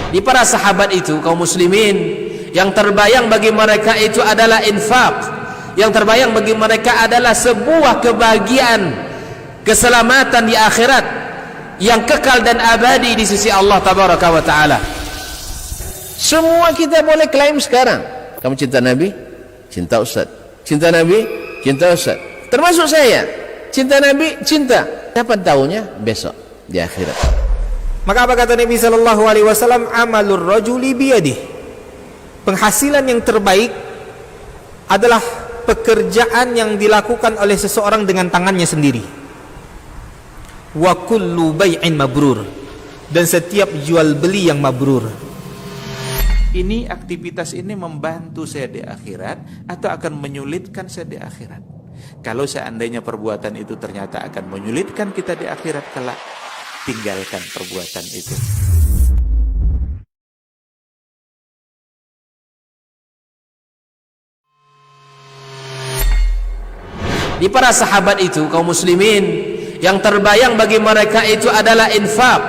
Di para sahabat itu, kaum muslimin, yang terbayang bagi mereka itu adalah infak, yang terbayang bagi mereka adalah sebuah kebahagiaan, keselamatan di akhirat yang kekal dan abadi di sisi Allah tabaraka wa taala. Semua kita boleh klaim sekarang, kamu cinta Nabi, cinta Ustaz. Cinta Nabi, cinta Ustaz. Termasuk saya, cinta Nabi, cinta. Kapan tahunya? Besok di akhirat. Maka apa kata Nabi sallallahu alaihi wasallam? Amalur rajuli biyadihi. Penghasilan yang terbaik adalah pekerjaan yang dilakukan oleh seseorang dengan tangannya sendiri. Wa kullu bai'in mabrur, dan setiap jual beli yang mabrur. Ini aktivitas ini membantu saya di akhirat atau akan menyulitkan saya di akhirat? Kalau seandainya perbuatan itu ternyata akan menyulitkan kita di akhirat kelak, tinggalkan perbuatan itu. Di para sahabat itu, kaum muslimin, yang terbayang bagi mereka itu adalah infak,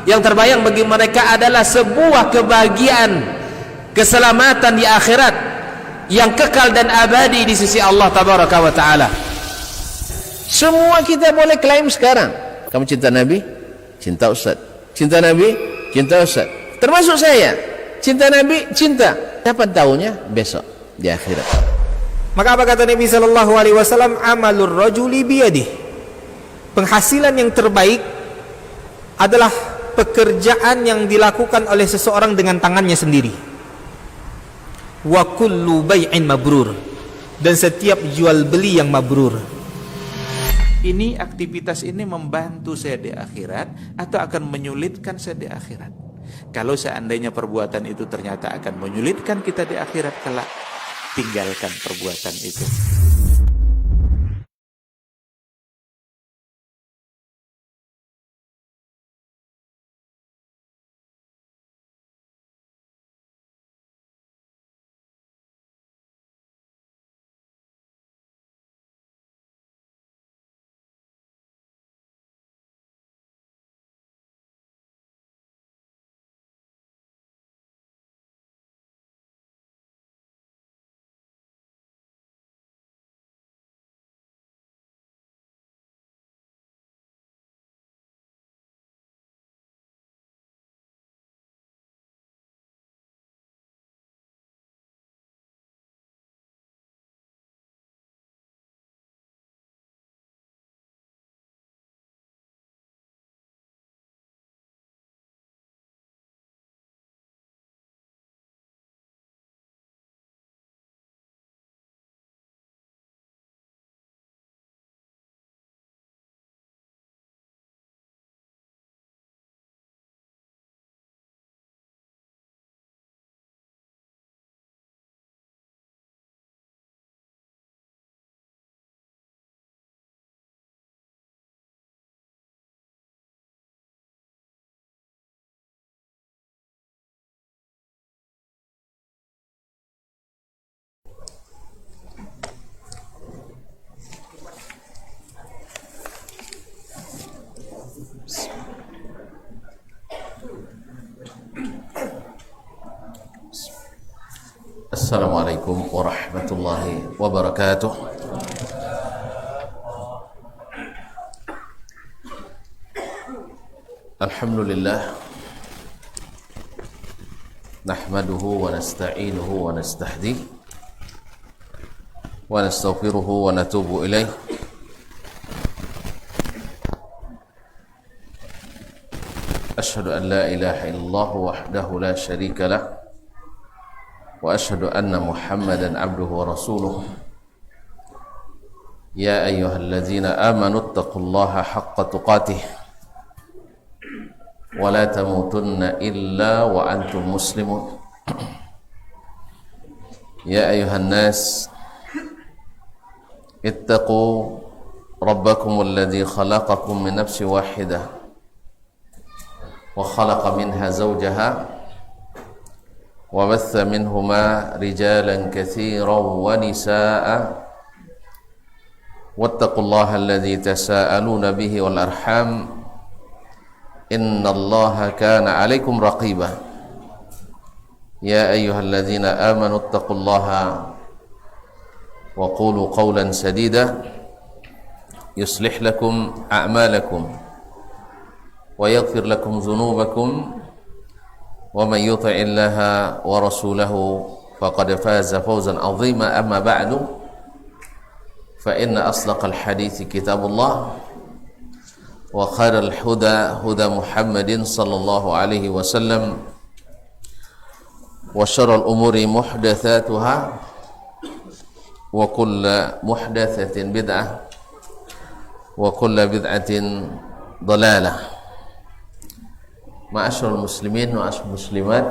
yang terbayang bagi mereka adalah sebuah kebahagiaan, keselamatan di akhirat yang kekal dan abadi di sisi Allah tabaraka wa taala. Semua kita boleh klaim sekarang, kamu cinta Nabi, cinta Ustaz. Cinta Nabi, cinta Ustaz. Termasuk saya, cinta Nabi, cinta. Kapan tahunya? Besok di akhirat. Maka apa kata Nabi sallallahu alaihi wasallam? Amalur rajuli biyadihi. Penghasilan yang terbaik adalah pekerjaan yang dilakukan oleh seseorang dengan tangannya sendiri. Wa kullu bai'in mabrur, dan setiap jual beli yang mabrur. Ini aktivitas ini membantu saya di akhirat atau akan menyulitkan saya di akhirat? Kalau seandainya perbuatan itu ternyata akan menyulitkan kita di akhirat kelak, tinggalkan perbuatan itu. Assalamualaikum warahmatullahi wabarakatuh. Alhamdulillah, nahmaduhu wa nasta'inuhu wa nastahdi wa nastaghfiruhu wa natubu ilaih. Ashhadu an la ilaha illallah wahdahu la syarika lah wa ashhadu anna Muhammadan abduhu wa rasuluh. Ya ayyuhalladzina amanu taqullaha haqqa tuqatih wa la tamutunna illa wa antum muslimun. Ya ayyuhan nas ittaqu rabbakum alladzi khalaqakum min nafsin wahidah wa khalaqa minha zawjaha وبث منهما رجالا كثيرا ونساء واتقوا الله الذي تساءلون به والأرحام إن الله كان عليكم رقيبا يا أيها الذين آمنوا اتقوا الله وقولوا قولا سديدا يصلح لكم أعمالكم ويغفر لكم ذنوبكم ومن يطع الله ورسوله فقد فاز فوزا عظيما. أما بعد فإن أصدق الحديث كتاب الله وخير الهدى هدى محمد صلى الله عليه وسلم وشر الأمور محدثاتها وكل محدثة بدعة وكل بدعة ضلالة. معاشر المسلمين ومعاشر المسلمات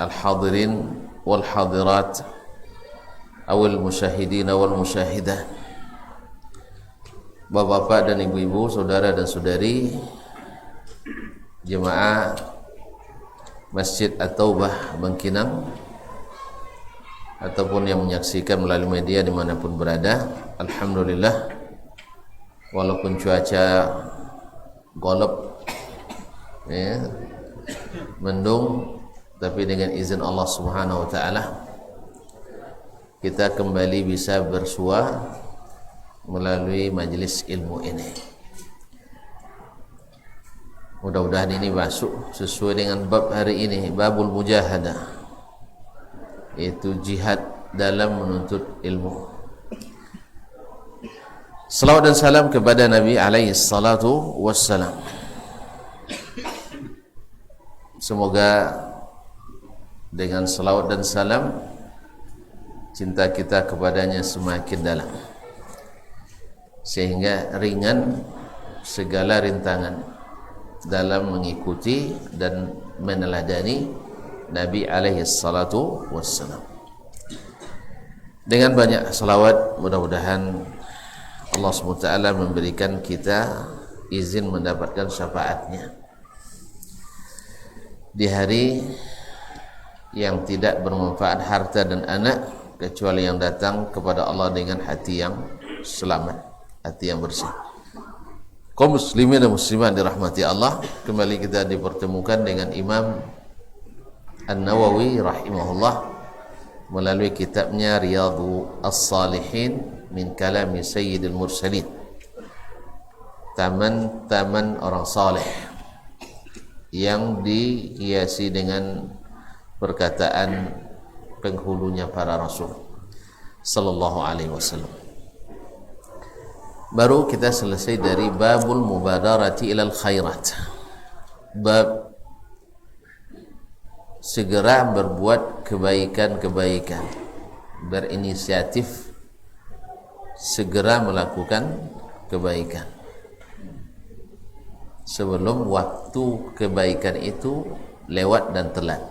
الحاضرين والحاضرات أو المشاهدين والمشاهدات, bapak-bapak dan ibu-ibu, saudara dan saudari, jemaah Masjid At-Taubah Bangkinang ataupun yang menyaksikan melalui media dimanapun berada, alhamdulillah, walaupun cuaca golop, ya, mendung, tapi dengan izin Allah Subhanahu wa Ta'ala kita kembali bisa bersua melalui majelis ilmu ini. Mudah-mudahan ini masuk sesuai dengan bab hari ini, babul mujahadah, yaitu jihad dalam menuntut ilmu. Salawat dan salam kepada Nabi alaihi salatu wassalam. Semoga dengan salawat dan salam cinta kita kepadanya semakin dalam, sehingga ringan segala rintangan dalam mengikuti dan meneladani Nabi alaihi salatu wassalam. Dengan banyak salawat, mudah-mudahan Allah SWT memberikan kita izin mendapatkan syafaatnya di hari yang tidak bermanfaat harta dan anak, kecuali yang datang kepada Allah dengan hati yang selamat, hati yang bersih. Kaum muslimin dan muslimat dirahmati Allah, kembali kita dipertemukan dengan Imam An-Nawawi rahimahullah melalui kitabnya Riyadhus Shalihin min kalami Sayyidil Mursalin, taman-taman orang saleh yang dihiasi dengan perkataan penghulunya para rasul sallallahu alaihi wasallam. Baru kita selesai dari babul mubadarati ilal khairat, bab segera berbuat kebaikan-kebaikan, berinisiatif segera melakukan kebaikan sebelum waktu kebaikan itu lewat dan telat,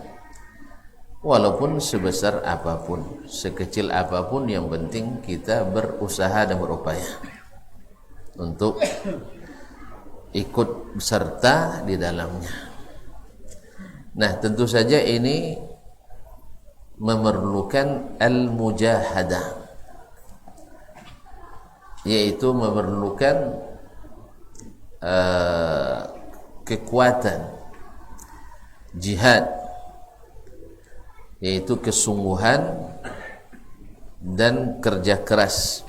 walaupun sebesar apapun, sekecil apapun, yang penting kita berusaha dan berupaya untuk ikut serta di dalamnya. Nah, tentu saja ini memerlukan al-mujahadah, yaitu memerlukan kekuatan jihad, yaitu kesungguhan dan kerja keras.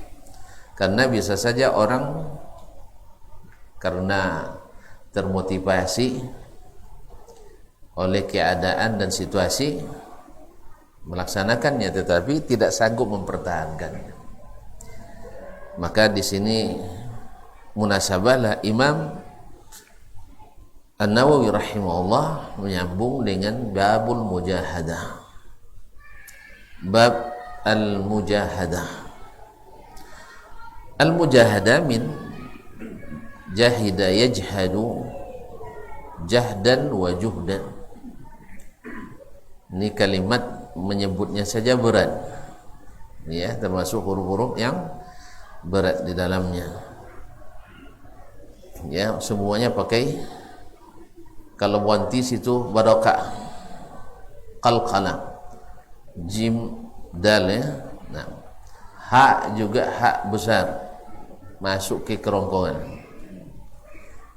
Karena bisa saja orang karena termotivasi oleh keadaan dan situasi melaksanakannya, tetapi tidak sanggup mempertahankannya. Maka di sini munasabahlah Imam An-Nawawi rahimahullah menyambung dengan babul mujahadah, bab al-mujahadah. Al-mujahadah min jahida yajhadu jahdan wa juhdan. Ini kalimat menyebutnya saja berat, ya, termasuk huruf-huruf yang berat di dalamnya, ya, semuanya pakai, kalau wantis itu barokah, qalqalah, jim dal, ya. Nah, ha juga ha besar masuk ke kerongkongan.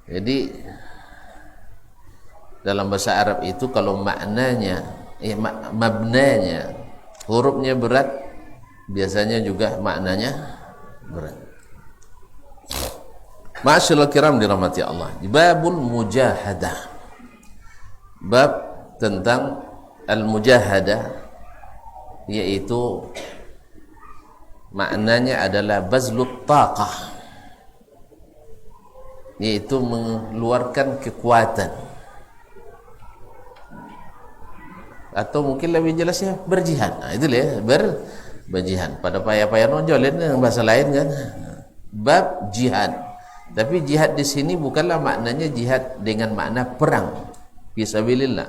Jadi dalam bahasa Arab itu kalau maknanya mabnanya, hurufnya berat, biasanya juga maknanya berat. Ma'asyiral kiram dirahmati Allah. Babul mujahadah. Bab tentang al-mujahadah, yaitu maknanya adalah bazlut taqah, yaitu mengeluarkan kekuatan, atau mungkin lebih jelasnya berjihad. Nah, itu ya, berjihad. Pada payah-payah nonjolin yang bahasa lain kan. Bab jihad. Tapi jihad di sini bukanlah maknanya jihad dengan makna perang fisabilillah.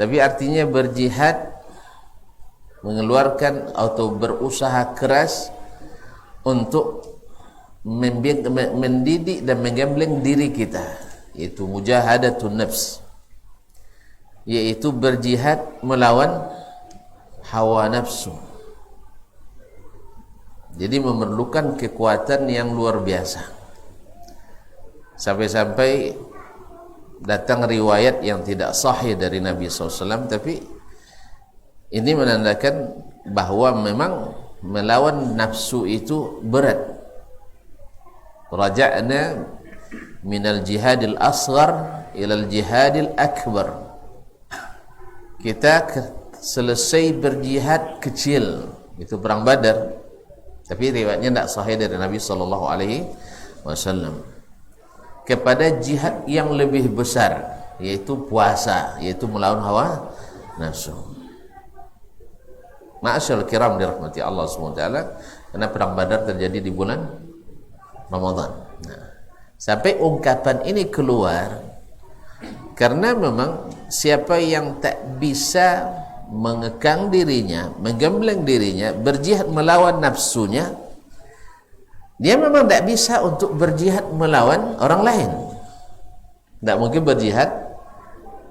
Tapi artinya berjihad, mengeluarkan atau berusaha keras untuk mendidik dan menggembleng diri kita, yaitu mujahadatun nafs, yaitu berjihad melawan hawa nafsu. Jadi memerlukan kekuatan yang luar biasa. Sampai-sampai datang riwayat yang tidak sahih dari Nabi SAW, tapi ini menandakan bahwa memang melawan nafsu itu berat. Raja'na minal jihadil asghar ilal jihadil akbar. Kita selesai berjihad kecil, itu perang Badar, tapi riwayatnya tidak sahih dari Nabi SAW, kepada jihad yang lebih besar, yaitu puasa, yaitu melawan hawa nafsu. Ma'asyarul kiram dirahmati Allah SWT, karena perang Badar terjadi di bulan Ramadan. Nah, sampai ungkapan ini keluar karena memang siapa yang tak bisa mengekang dirinya, menggembleng dirinya, berjihad melawan nafsunya, dia memang tidak bisa untuk berjihad melawan orang lain. Tidak mungkin berjihad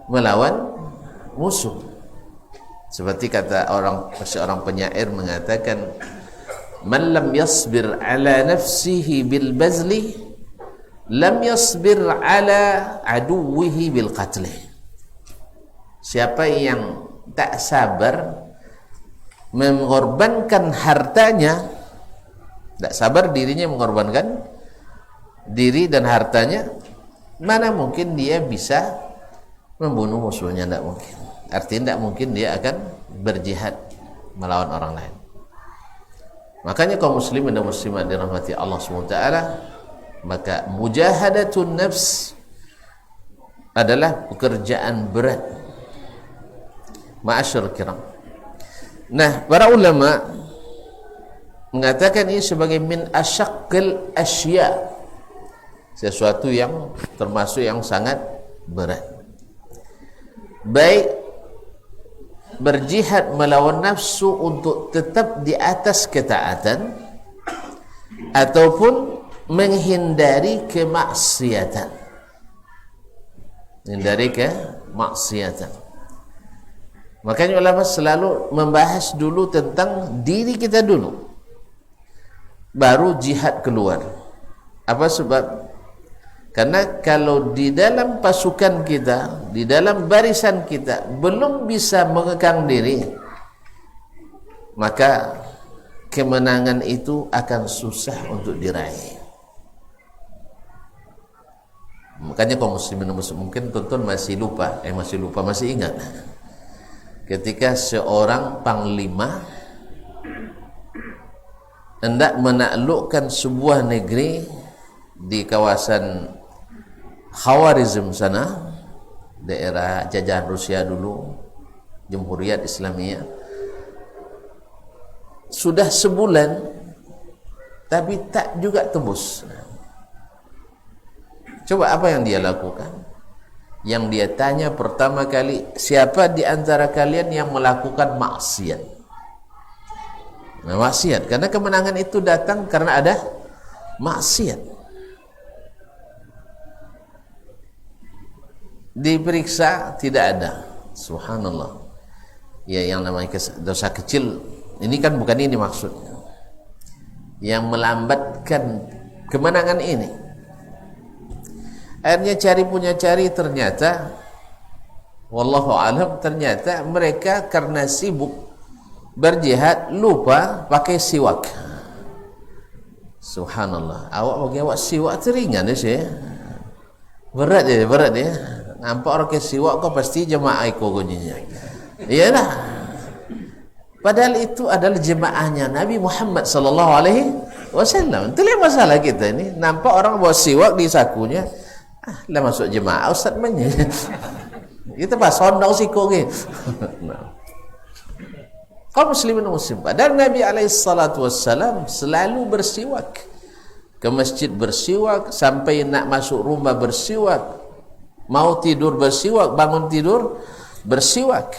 melawan musuh. Seperti kata seorang penyair mengatakan, man lam yasbir ala nafsihi bil bazli, lam yasbir ala aduwihi bil qatli. Siapa yang tak sabar mengorbankan hartanya, tak sabar dirinya mengorbankan diri dan hartanya, mana mungkin dia bisa membunuh musuhnya? Tidak mungkin. Artinya tidak mungkin dia akan berjihad melawan orang lain. Makanya kaum muslimin dan muslimat dirahmati Allah SWT, maka mujahadatun nafs adalah pekerjaan berat. Ma'asyarul kiram. Nah, para ulama mengatakan ini sebagai min asyaqqil asya, sesuatu yang termasuk yang sangat berat. Baik berjihad melawan nafsu untuk tetap di atas ketaatan, ataupun menghindari kemaksiatan. Menghindari kemaksiatan. Makanya ulama selalu membahas dulu tentang diri kita dulu, baru jihad keluar. Apa sebab? Karena kalau di dalam pasukan kita, di dalam barisan kita belum bisa mengekang diri, maka kemenangan itu akan susah untuk diraih. Makanya kaum muslimin mungkin tonton masih ingat ketika seorang panglima hendak menaklukkan sebuah negeri di kawasan Khawarizm sana, daerah jajahan Rusia dulu, Jamhuriyat Islamiyah. Sudah sebulan tapi tak juga tembus. Coba apa yang dia lakukan? Yang dia tanya pertama kali, siapa di antara kalian yang melakukan maksiat? Nah, maksiat, karena kemenangan itu datang karena ada maksiat. Diperiksa, tidak ada. Subhanallah. Ya, yang namanya dosa kecil ini kan bukan ini maksudnya. Yang melambatkan kemenangan ini. Akhirnya cari ternyata wallahu alam, ternyata mereka karena sibuk berjihad lupa pakai siwak. Subhanallah, awak bagi awak siwak teringan ya sih, berat dia. Nampak orang ke siwak kau pasti jemaah ikut kunjinya. Iyalah. Padahal itu adalah jemaahnya Nabi Muhammad sallallahu alaihi wasallam. Itu masalah kita ini. Nampak orang bawa siwak di sakunya, lah masuk jemaah ustaz menye. Kita pas sondau siko ge. Kaum muslimin muslim. Padahal Nabi alaihi salatu wassalam selalu bersiwak. Ke masjid bersiwak, sampai nak masuk rumah bersiwak. Mau tidur bersiwak, bangun tidur bersiwak.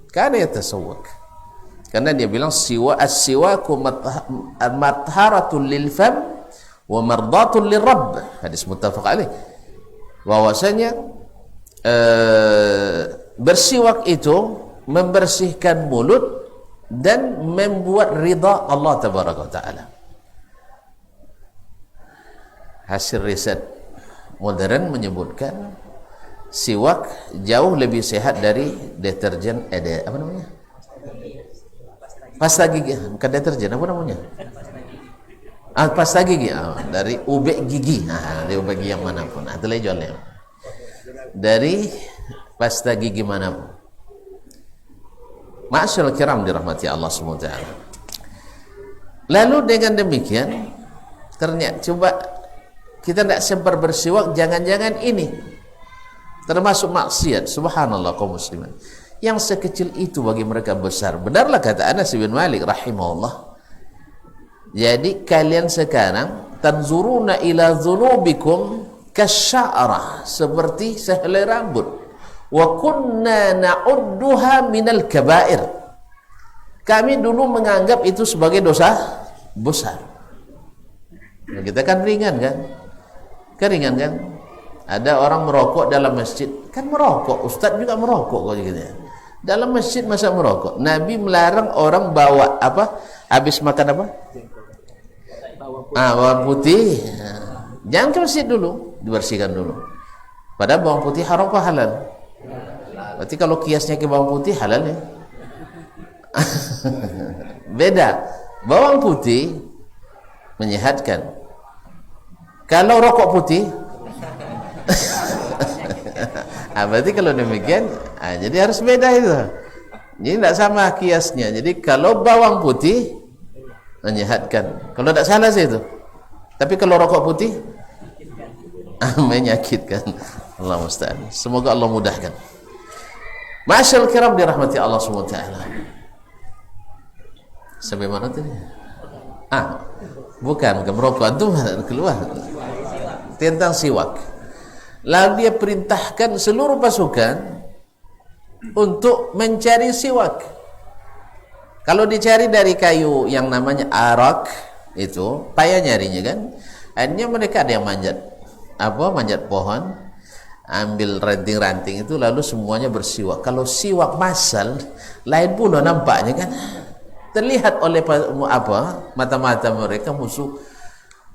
Karena ya tasawwuk. Karena dia bilang as-siwaku matharatul lil fam wa mardatul lirabb. Hadis muttafaq alaih. Bahwasanya bersiwak itu membersihkan mulut dan membuat ridha Allah tabaraka wa taala. Hasil riset modern menyebutkan siwak jauh lebih sehat dari deterjen apa namanya? Pasta gigi, bukan deterjen, apa namanya? Pasta gigi, dari ubek gigi. Dari ubek gigi yang manapun. Itu lah jualnya. Dari pasta gigi manapun. Ma'asyarul kiram dirahmati Allah SWT. Lalu dengan demikian, ternyata coba kita tidak sempat bersiwak, jangan-jangan ini termasuk maksiat. Subhanallah kaum muslimin, yang sekecil itu bagi mereka besar. Benarlah kata Anas bin Malik rahimahullah, jadi kalian sekarang tanzuruna ila dzunubikum kasya'rah, seperti sehelai rambut. Wa kunna na'udduha minal kabair, kami dulu menganggap itu sebagai dosa besar. Nah, kita kan ringan kan? Keringan kan? Ada orang merokok dalam masjid, kan merokok, ustaz juga merokok kok gitu ya. Dalam masjid masa merokok. Nabi melarang orang bawa apa? Habis makan apa? Bawang putih. Jangan ke masjid dulu, dibersihkan dulu. Padahal bawang putih haram apa halal? Berarti kalau kiasnya ke bawang putih halal ya. Beda. Bawang putih menyehatkan. Kalau rokok putih berarti kalau demikian jadi harus beda itu. Jadi tidak sama kiasnya. Jadi kalau bawang putih menyehatkan, kalau tidak salah sih itu. Tapi kalau rokok putih menyakitkan. Allah musta'an. Semoga Allah mudahkan. Ma'asyarul kiram dirahmati Allah SWT. Sampai mana tadi? Bukan merokok itu keluar. Tentang siwak. Lalu dia perintahkan seluruh pasukan untuk mencari siwak. Kalau dicari dari kayu yang namanya arak, itu payah nyarinya kan. Akhirnya mereka ada yang manjat pohon, ambil ranting-ranting itu, lalu semuanya bersiwak. Kalau siwak masal lain pula nampaknya kan, terlihat oleh mata-mata mereka musuh.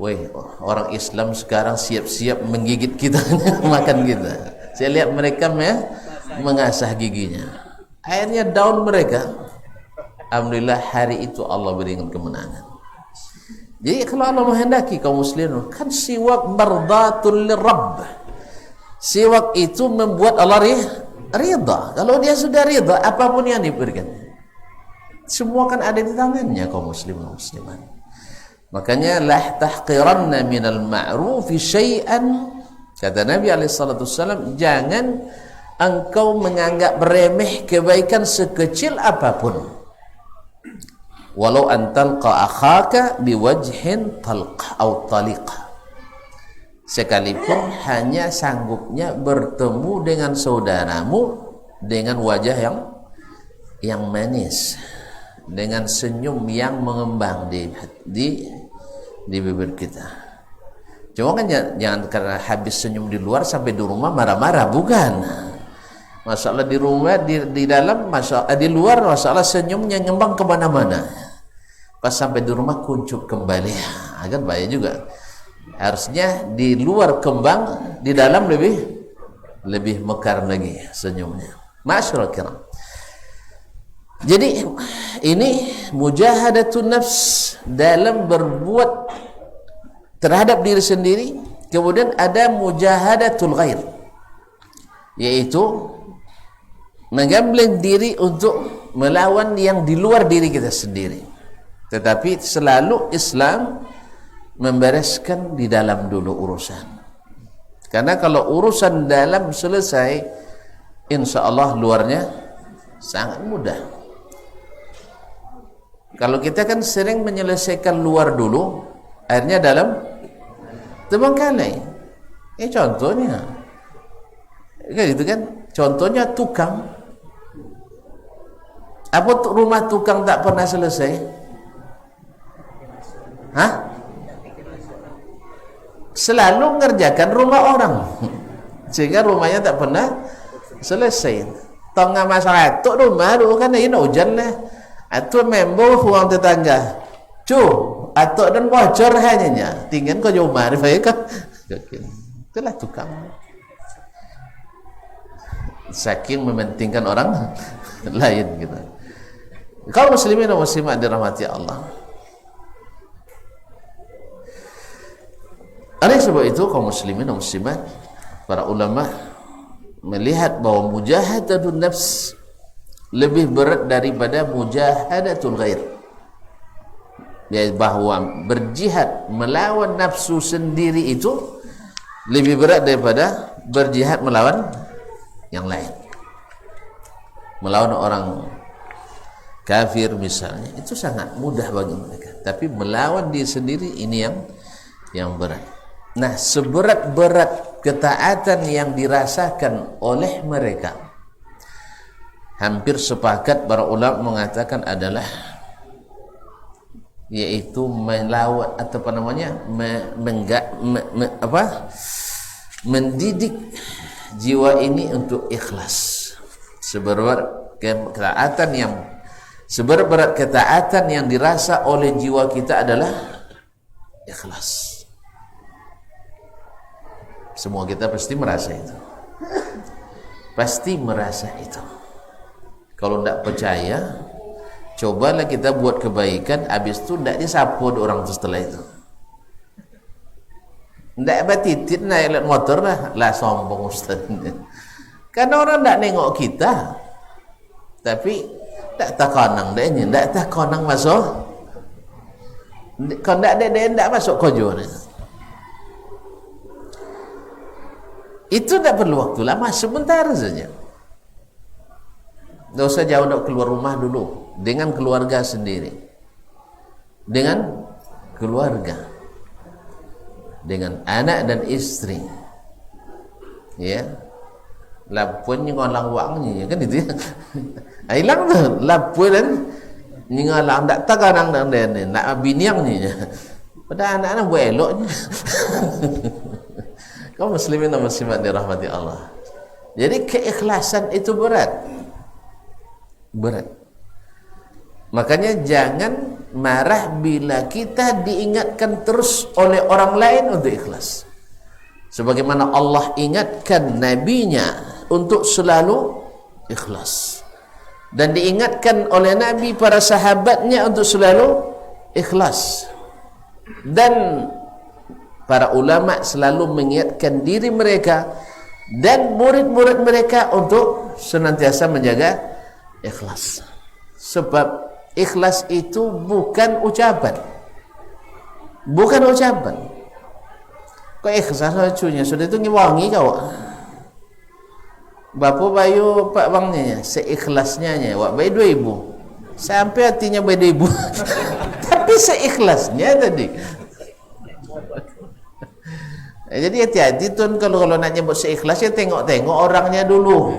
Weh, orang Islam sekarang siap-siap menggigit kita, makan kita. Saya lihat mereka mengasah giginya. Akhirnya down mereka. Alhamdulillah hari itu Allah berikan kemenangan. Jadi kalau Allah menghendaki kaum muslimin, kan siwak mardatul lirabb. Siwak itu membuat Allah ridha. Kalau dia sudah ridha, apapun yang diberikan, semua kan ada di tangannya kaum muslimin muslimat. Makanya la tahqiranna minal ma'rufi syai'an, kata Nabi SAW, jangan engkau menganggap remeh kebaikan sekecil apapun, walau antalqa akhaka biwajhin talq atau taliq, sekalipun hanya sanggupnya bertemu dengan saudaramu dengan wajah yang manis, dengan senyum yang mengembang di bibir kita. Cuma kan jangan karena habis senyum di luar sampai di rumah marah-marah, bukan. Masalah di rumah, di dalam, masalah di luar, masalah senyumnya ngembang kemana-mana. Pas sampai di rumah kuncup kembali, agak bahaya juga. Harusnya di luar kembang, di dalam lebih lebih mekar lagi senyumnya. Ma'asyiral kiram. Jadi ini mujahadatun nafs dalam berbuat terhadap diri sendiri. Kemudian ada mujahadatul ghair, yaitu menggambling diri untuk melawan yang di luar diri kita sendiri. Tetapi selalu Islam membereskan di dalam dulu urusan. Karena kalau urusan dalam selesai, insya Allah luarnya sangat mudah. Kalau kita kan sering menyelesaikan luar dulu, akhirnya dalam terbengkalai. Ini contohnya, kayak gitu kan? Contohnya tukang. Apa rumah tukang tak pernah selesai? Hah? Selalu mengerjakan rumah orang, sehingga rumahnya tak pernah selesai. Tengah masyarakat rumah dulu kan ini hujan lah. Atau member huang tetangga, cu, atau dan bocor hanya tinggal kau jauh marif kan? Itulah tukang. Saking mementingkan orang lain gitu. Kaum muslimin dan muslimat dirahmati Allah. Oleh sebab itu kaum muslimin dan muslimat, para ulama melihat bahwa mujahadatun nafs lebih berat daripada mujahadatul ghair, yaitu bahwa berjihad melawan nafsu sendiri itu lebih berat daripada berjihad melawan yang lain. Melawan orang kafir misalnya, itu sangat mudah bagi mereka. Tapi melawan diri sendiri ini yang berat. Nah, seberat-berat ketaatan yang dirasakan oleh mereka, hampir sepakat para ulama mengatakan adalah yaitu melawan atau apa namanya mendidik jiwa ini untuk ikhlas. Seberat ketaatan yang dirasa oleh jiwa kita adalah ikhlas. Semua kita pasti merasa itu. Pasti merasa itu. Kalau tidak percaya, cobalah kita buat kebaikan, habis itu tidak disapu orang itu setelah itu. Tidak batitit naik motor lah sombong Ustaz. Karena orang tidak nengok kita, tapi tak takonang dehnya, tak takonang masuk. Kalau tidak masuk kojo. Itu tidak perlu waktu lama, sebentar saja. Tidak usah jauh, nak keluar rumah dulu dengan keluarga sendiri, dengan keluarga, dengan anak dan istri, ya. Lapun ngolang wangnya kan itu ya. Hilang tu lapun dan ngolang tak takanang dan nak biniangnya. Pada anak-anak buat eloknya. Kaum muslimin dan muslimat dirahmati Allah. Jadi keikhlasan itu berat. Makanya jangan marah bila kita diingatkan terus oleh orang lain untuk ikhlas. Sebagaimana Allah ingatkan nabinya untuk selalu ikhlas, dan diingatkan oleh Nabi para sahabatnya untuk selalu ikhlas, dan para ulama selalu mengingatkan diri mereka dan murid-murid mereka untuk senantiasa menjaga ikhlas. Sebab ikhlas itu bukan ucapan. Kau ikhlas lucunya sudah itu ngewangi kau. Bapak bayu pak bangnya seikhlasnya wak bayi 2.000 sampai hatinya bayi 2.000 tapi seikhlasnya tadi. Jadi hati-hati tuan kalau nak nyebut seikhlasnya, tengok orangnya dulu.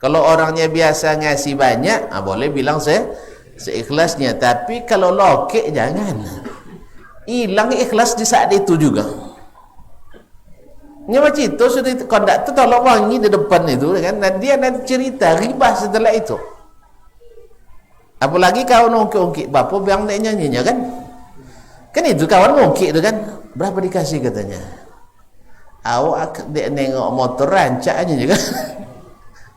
Kalau orangnya biasa ngasih banyak, boleh bilang seikhlasnya. Tapi kalau lokek jangan. Hilang ikhlas di saat itu juga. Ini macam itu sudah kondak tu tolong wangi di depan itu kan, dan dia nanti cerita ribah setelah itu. Apalagi kawan ongkik-ongkik bapak biang nak nyanyinya kan itu kawan ongkik itu kan, berapa dikasih katanya. Awak nengok motor rancak aja juga.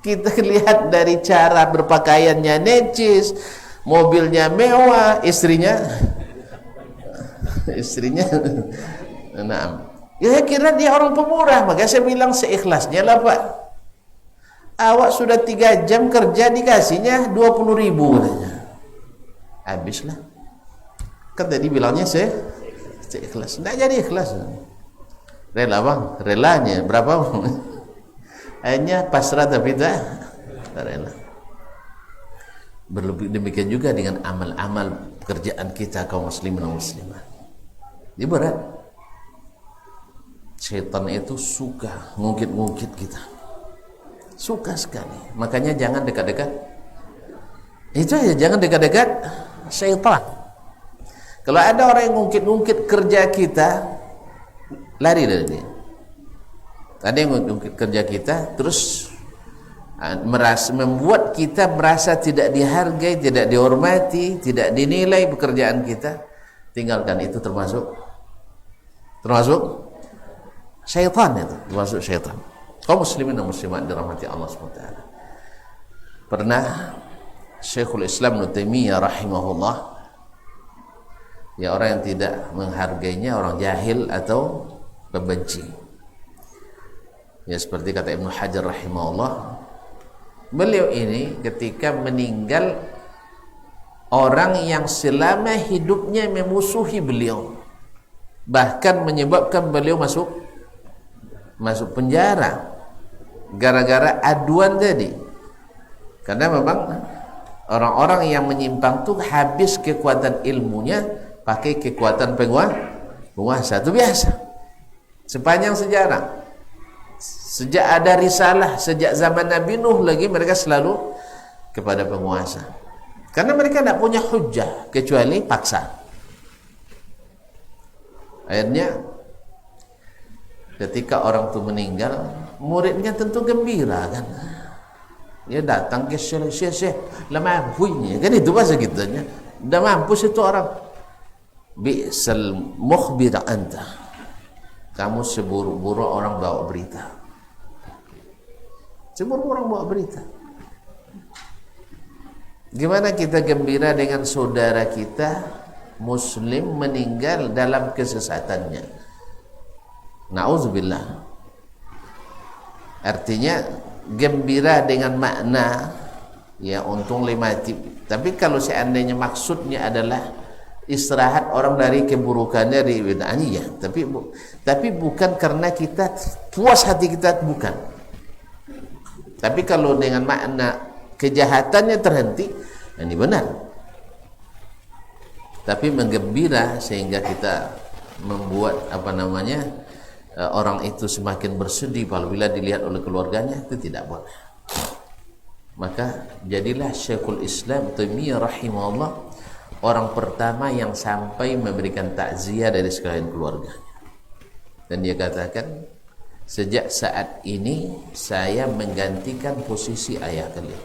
Kita lihat dari cara berpakaiannya necis, mobilnya mewah, istrinya nah, ya kira dia orang pemurah. Maka saya bilang seikhlasnya lah Pak. Awak sudah 3 jam kerja dikasihnya 20.000 katanya. Habislah. Kan tadi bilangnya seikhlas. Tidak jadi ikhlas. Rela bang, relanya berapa? Hanya pasrah tapi tak rela. Berlebih demikian juga dengan amal-amal pekerjaan kita kaum muslimin dan muslimat. Ini berat. Syaitan itu suka ngungkit-ngungkit kita. Suka sekali. Makanya jangan dekat-dekat. Itu aja, jangan dekat-dekat syaitan. Kalau ada orang yang ngungkit-ngungkit kerja kita, lari dari dia. Ada yang ngungkit kerja kita, terus membuat kita merasa tidak dihargai, tidak dihormati, tidak dinilai pekerjaan kita. Tinggalkan itu, termasuk syaitan itu, termasuk syaitan. Kaum muslimin dan muslimat dirahmati Allah SWT. Pernah Syekhul Islam Ibnu Taimiyah rahimahullah, ya orang yang tidak menghargainya orang jahil atau pembenci. Ya seperti kata Ibnu Hajar rahimahullah, beliau ini ketika meninggal, orang yang selama hidupnya memusuhi beliau, bahkan menyebabkan beliau masuk penjara gara-gara aduan tadi. Karena memang orang-orang yang menyimpang tuh habis kekuatan ilmunya pakai kekuatan penguasa. Itu biasa sepanjang sejarah. Sejak ada risalah, sejak zaman Nabi Nuh lagi mereka selalu kepada penguasa. Karena mereka tidak punya hujah kecuali paksa. Akhirnya ketika orang itu meninggal, muridnya tentu gembira kan. Dia datang ke syekh, lah mampunya kan, itu bahasa kitanya. Dah mampus itu orang. Bi'sal mukhbir anta. Kamu seburuk-buruk orang bawa berita. Seburuk orang bawa berita. Gimana kita gembira dengan saudara kita muslim meninggal dalam kesesatannya? Na'udzubillah. Artinya gembira dengan makna ya untung mati. Tapi kalau seandainya maksudnya adalah istirahat orang dari keburukannya di bid'ahnya, tapi bukan karena kita puas hati kita, bukan. Tapi kalau dengan makna kejahatannya terhenti, ini benar. Tapi menggembira sehingga kita membuat orang itu semakin bersedih apabila dilihat oleh keluarganya, itu tidak boleh. Maka jadilah Syekhul Islam Taimiyah rahimahullah orang pertama yang sampai memberikan takziah dari sekalian keluarganya. Dan dia katakan, sejak saat ini saya menggantikan posisi ayah kalian.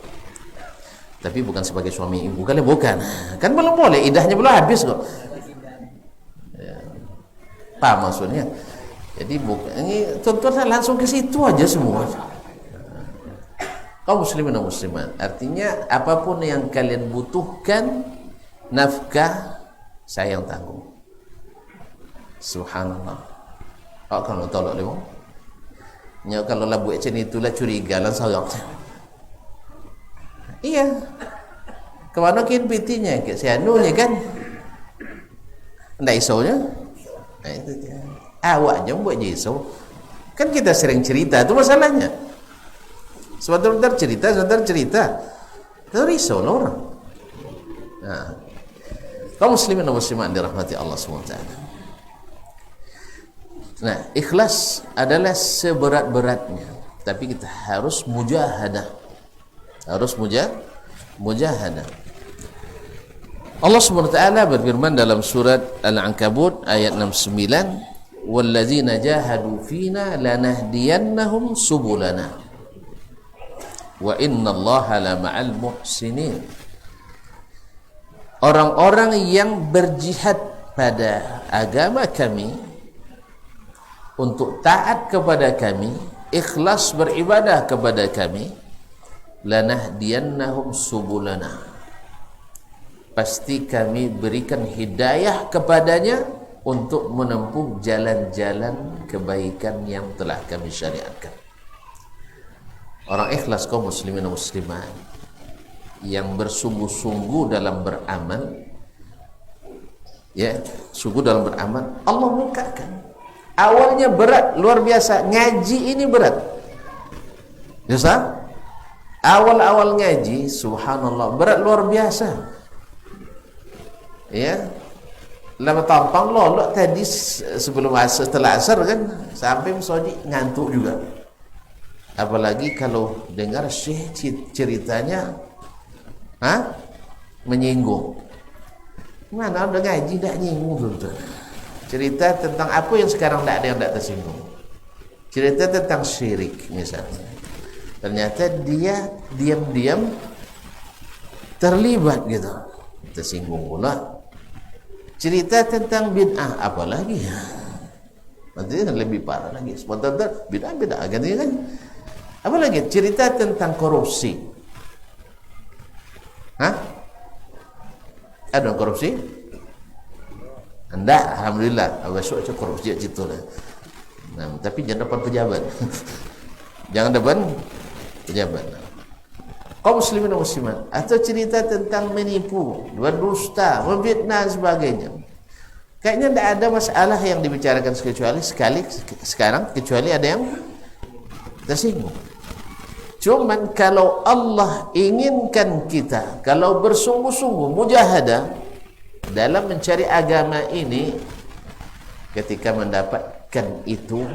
Tapi bukan sebagai suami ibu kalian, bukan. Kan belum boleh, idahnya belum habis kok. Ya. Paham maksudnya? Jadi ini tuan-tuan langsung ke situ aja semua. Kaum muslimin dan muslimat, artinya apapun yang kalian butuhkan, nafkah saya yang tanggung. Subhanallah. Oh, kalau tolak lewat. Nya kalau lah buat macam itulah curiga lah saya. Iya. Kemana kin pitinya ke sianunya kan? Ndak isonya. Nah, itu dia. Awaknya buat iso. Kan kita sering cerita, itu masalahnya. Sebentar cerita. Itu risau lah orang. Nah, kaum muslimin dan muslimat dirahmati Allah SWT. Nah, ikhlas adalah seberat-beratnya, tapi kita harus mujahadah. Mujahadah. Allah SWT berfirman dalam surat Al-Ankabut ayat 69, "Walladzina jahadu fina lanahdiyannahum subulana wa innallaha lama'al muhsinin." Orang-orang yang berjihad pada agama kami, untuk taat kepada kami, ikhlas beribadah kepada kami, lanahdiyannahum subulana, pasti kami berikan hidayah kepadanya untuk menempuh jalan-jalan kebaikan yang telah kami syariatkan. Orang ikhlas kaum muslimin dan muslimat yang bersungguh-sungguh dalam beramal, ya, sungguh dalam beramal, Allah bukakan. Awalnya berat, luar biasa. Ngaji ini berat. Ya, sah? Awal-awal ngaji, subhanallah, berat luar biasa. Ya, lama tampang lolok tadi sebelum asar, setelah asar kan, sampai masjid ngantuk juga. Apalagi kalau dengar syekh ceritanya, menyinggung. Mana udah ngaji dah nyinggung tuh. Cerita tentang apa yang sekarang tidak ada yang tidak tersinggung. Cerita tentang syirik misalnya. Ternyata dia diam-diam terlibat gitu, tersinggung pula. Cerita tentang bid'ah, apalagi ya, nanti lebih parah lagi. Sebentar bid'ah ganti kan. Apalagi cerita tentang korupsi. Ada korupsi? Enggak, alhamdulillah. Besok korupsi gitu lah. Nah, tapi jangan depan pejabat. Jangan depan pejabat. Kaum muslimin dan muslimat, atau cerita tentang menipu, berdusta, memfitnah dan sebagainya. Kayaknya tidak ada masalah yang dibicarakan sekarang kecuali ada yang tersinggung. Cuman kalau Allah inginkan kita, kalau bersungguh-sungguh mujahadah dalam mencari agama ini, ketika mendapatkan itu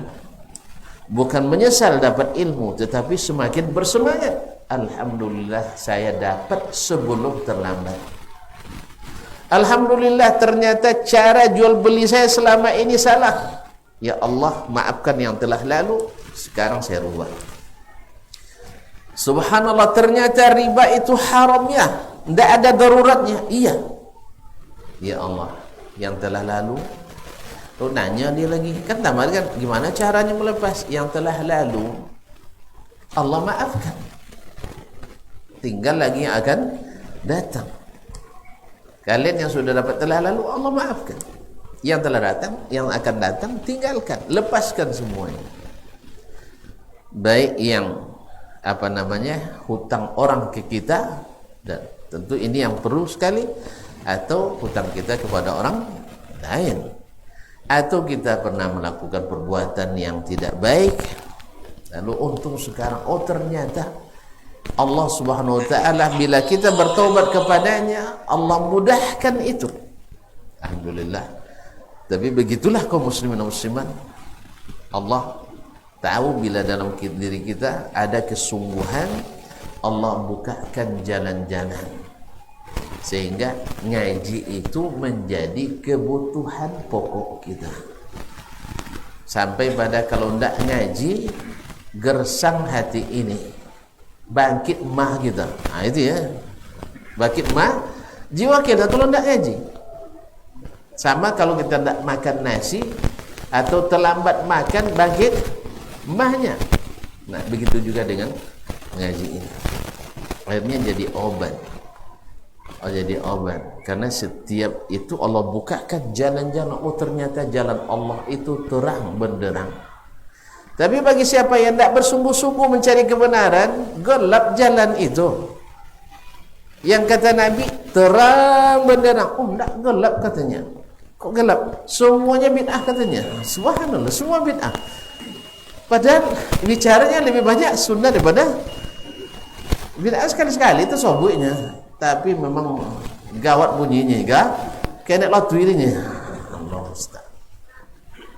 bukan menyesal dapat ilmu, tetapi semakin bersemangat. Alhamdulillah saya dapat sebelum terlambat. Alhamdulillah ternyata cara jual beli saya selama ini salah. Ya Allah, maafkan yang telah lalu, sekarang saya rubah. Subhanallah, ternyata riba itu haram ya, tidak ada daruratnya. Iya. Ya Allah, yang telah lalu. Tuh nanya dia lagi, kan tamat kan, gimana caranya melepas yang telah lalu? Allah maafkan. Tinggal lagi yang akan datang. Kalian yang sudah dapat telah lalu, Allah maafkan. Yang telah datang, yang akan datang, tinggalkan, lepaskan semuanya. Baik yang hutang orang ke kita, dan tentu ini yang perlu sekali, atau hutang kita kepada orang lain, atau kita pernah melakukan perbuatan yang tidak baik, lalu untung sekarang ternyata Allah subhanahu wa ta'ala bila kita bertaubat kepadanya, Allah mudahkan itu. Alhamdulillah. Tapi begitulah kaum muslimin dan muslimat, Allah tahu bila dalam diri kita ada kesungguhan, Allah bukakan jalan-jalan sehingga ngaji itu menjadi kebutuhan pokok kita. Sampai pada kalau tidak ngaji, gersang hati ini, bangkit mah kita. Nah itu ya, bangkit mah jiwa kita kalau tidak ngaji. Sama kalau kita tidak makan nasi atau terlambat makan, bangkit mahnya. Nah begitu juga dengan mengaji ini, akhirnya jadi obat. Jadi obat, karena setiap itu Allah bukakan jalan-jalan. Ternyata jalan Allah itu terang benderang. Tapi bagi siapa yang tidak bersungguh-sungguh mencari kebenaran, gelap jalan itu. Yang kata Nabi terang benderang, tidak gelap katanya. Kok gelap? Semuanya bid'ah katanya. Subhanallah, semua bid'ah. Padahal bicaranya lebih banyak sunnah daripada bid'ah. Sekali-sekali itu sobuknya, tapi memang gawat bunyinya, kayak nak latu ini. Allah Ustaz.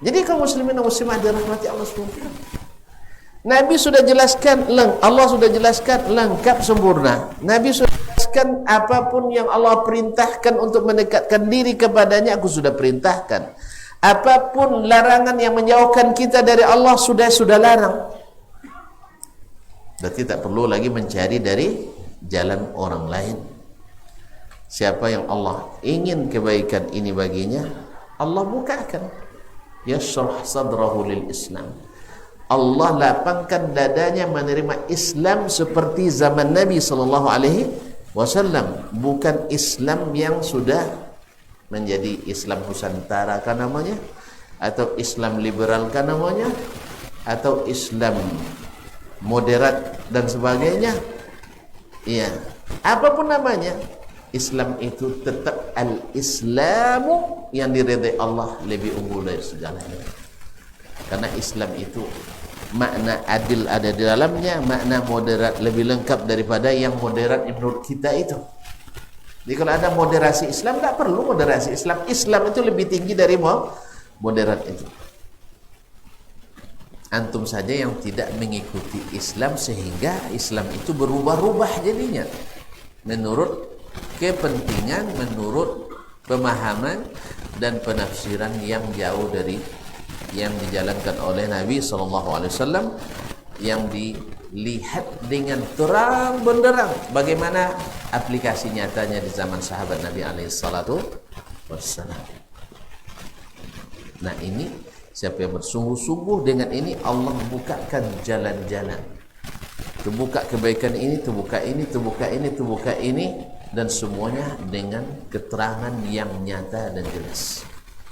Jadi kaum muslimin dan muslimat dirahmati Allah SWT, Nabi sudah jelaskan, Allah sudah jelaskan lengkap sempurna. Nabi sudah jelaskan apapun yang Allah perintahkan untuk mendekatkan diri kepadanya, aku sudah perintahkan. Apapun larangan yang menjauhkan kita dari Allah, sudah larang. Berarti tak perlu lagi mencari dari jalan orang lain. Siapa yang Allah ingin kebaikan ini baginya, Allah bukakan. yashrah sadrahu lil Islam. Allah lapangkan dadanya menerima Islam seperti zaman Nabi sallallahu alaihi wasallam, bukan Islam yang sudah menjadi Islam Nusantara kan namanya, atau Islam liberal kan namanya, atau Islam moderat dan sebagainya. Iya, apapun namanya, Islam itu tetap al-Islamu yang diridai Allah lebih unggul dari segalanya. Karena Islam itu makna adil ada di dalamnya, makna moderat lebih lengkap daripada yang moderat menurut kita itu. Jadi kalau ada moderasi Islam, tak perlu moderasi Islam. Islam itu lebih tinggi dari moderat itu. Antum saja yang tidak mengikuti Islam sehingga Islam itu berubah-ubah jadinya menurut kepentingan, menurut pemahaman dan penafsiran yang jauh dari yang dijalankan oleh Nabi SAW, yang dilihat dengan terang benderang bagaimana aplikasi nyatanya di zaman sahabat Nabi SAW. Nah ini, siapa yang bersungguh-sungguh dengan ini, Allah bukakan jalan-jalan, terbuka kebaikan ini, terbuka ini, terbuka ini, terbuka ini, dan semuanya dengan keterangan yang nyata dan jelas,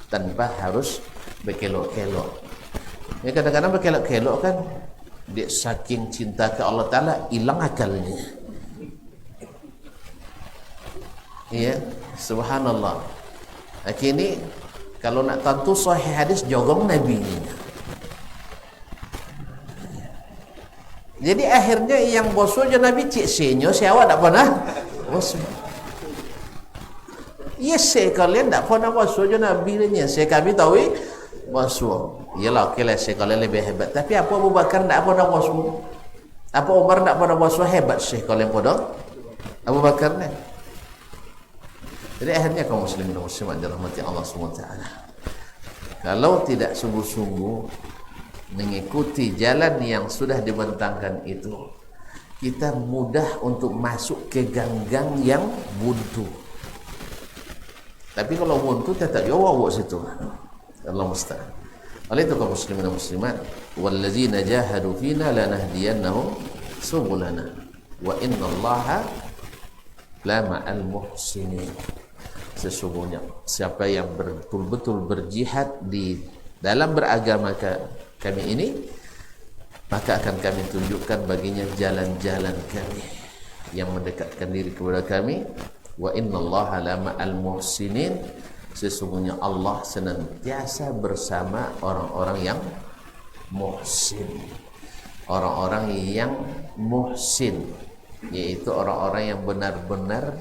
tanpa harus berkelok-kelok. Ya, kadang-kadang berkelok-kelok kan, dia saking cinta ke Allah Ta'ala hilang akalnya. Iya, subhanallah. Akhirnya kalau nak tentu sahih hadis jogong Nabi ini. Jadi akhirnya yang bosu je Nabi cik senyo, si awak tak pernah bosu. Yes, saya kalian tak pernah bosu je Nabi ni. Saya kami tahu bosu. Yalah, okeylah, saya kalian lebih hebat. Tapi apa Abu Bakar tak pernah bosu? Apa Umar tak pernah bosu? Hebat Syekh kalian pada Abu Bakar ni. Jadi akhirnya kaum muslimin dan muslimat dirahmati Allah SWT, kalau tidak sungguh-sungguh mengikuti jalan yang sudah dibentangkan itu, kita mudah untuk masuk ke gang-gang yang buntu. Tapi kalau buntu tetap jawab situ. Allah musta'an. Oleh itu kaum muslimin dan muslimat, wallazina jahadu fina lanahdiyannahum subulana wa innallaha la ma'al muhsinin. Sesungguhnya siapa yang betul-betul berjihad di dalam beragama kami ini, maka akan kami tunjukkan baginya jalan-jalan kami yang mendekatkan diri kepada kami. Wa innallaha la ma'al muhsinin. Sesungguhnya Allah senantiasa bersama orang-orang yang muhsin. Orang-orang yang muhsin, yaitu orang-orang yang benar-benar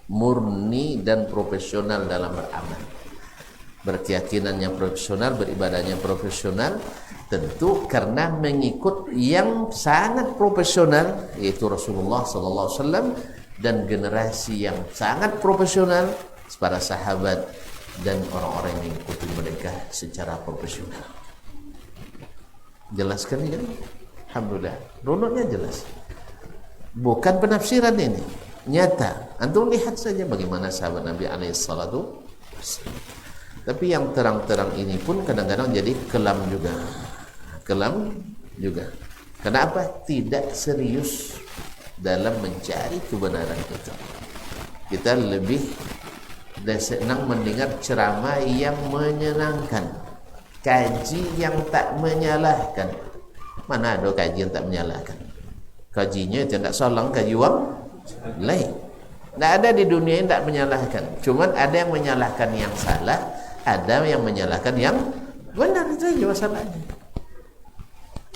murni dan profesional dalam beramal, berkeyakinannya profesional, beribadahnya profesional, tentu karena mengikut yang sangat profesional, yaitu Rasulullah SAW dan generasi yang sangat profesional, para sahabat dan orang-orang yang mengikuti mereka secara profesional. Jelaskan ini kan? Alhamdulillah, runutnya jelas, bukan penafsiran ini, nyata. Antum lihat saja bagaimana sahabat Nabi alaihissalatu. Tapi yang terang-terang ini pun kadang-kadang jadi kelam juga. Kelam juga. Kenapa? Tidak serius dalam mencari kebenaran itu. Kita lebih senang mendengar ceramah yang menyenangkan, kaji yang tak menyalahkan. Mana ada kaji yang tak menyalahkan? Kajinya tidak salah, kaji wang lain. Tak ada di dunia yang tak menyalahkan. Cuman ada yang menyalahkan yang salah, ada yang menyalahkan yang benar. Itu saja masalahnya.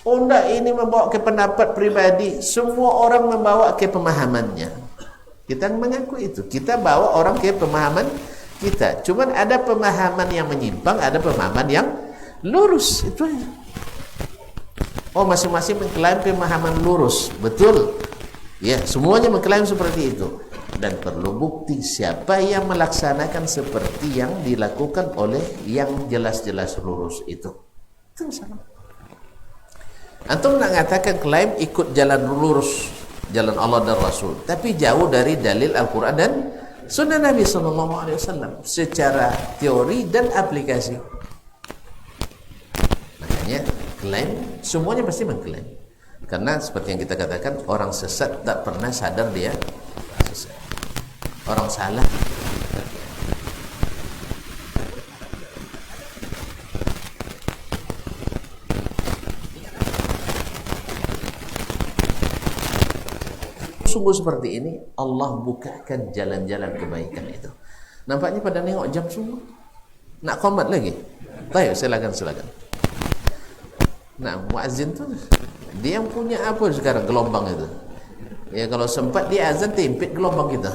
Tidak ini membawa ke pendapat pribadi. Semua orang membawa ke pemahamannya. Kita mengaku itu. Kita bawa orang ke pemahaman kita. Cuman ada pemahaman yang menyimpang, ada pemahaman yang lurus. Itu aja. Oh, masing-masing mengklaim pemahaman lurus. Betul. Ya, semuanya mengklaim seperti itu. Dan perlu bukti siapa yang melaksanakan seperti yang dilakukan oleh yang jelas-jelas lurus itu. Itu sama. Antum nak mengatakan klaim ikut jalan lurus, jalan Allah dan Rasul, tapi jauh dari dalil Al-Quran dan Sunnah Nabi SAW secara teori dan aplikasi. Makanya klaim, semuanya pasti mengklaim. Karena seperti yang kita katakan, orang sesat tak pernah sadar dia sesat. Orang salah sungguh seperti ini, Allah bukakan jalan-jalan kebaikan itu. Nampaknya pada nengok jam semua. Nak qomat lagi? Baik, silakan. Nah, muazzin tu dia yang punya apa sekarang gelombang itu. Ya kalau sempat dia azan tempit gelombang kita.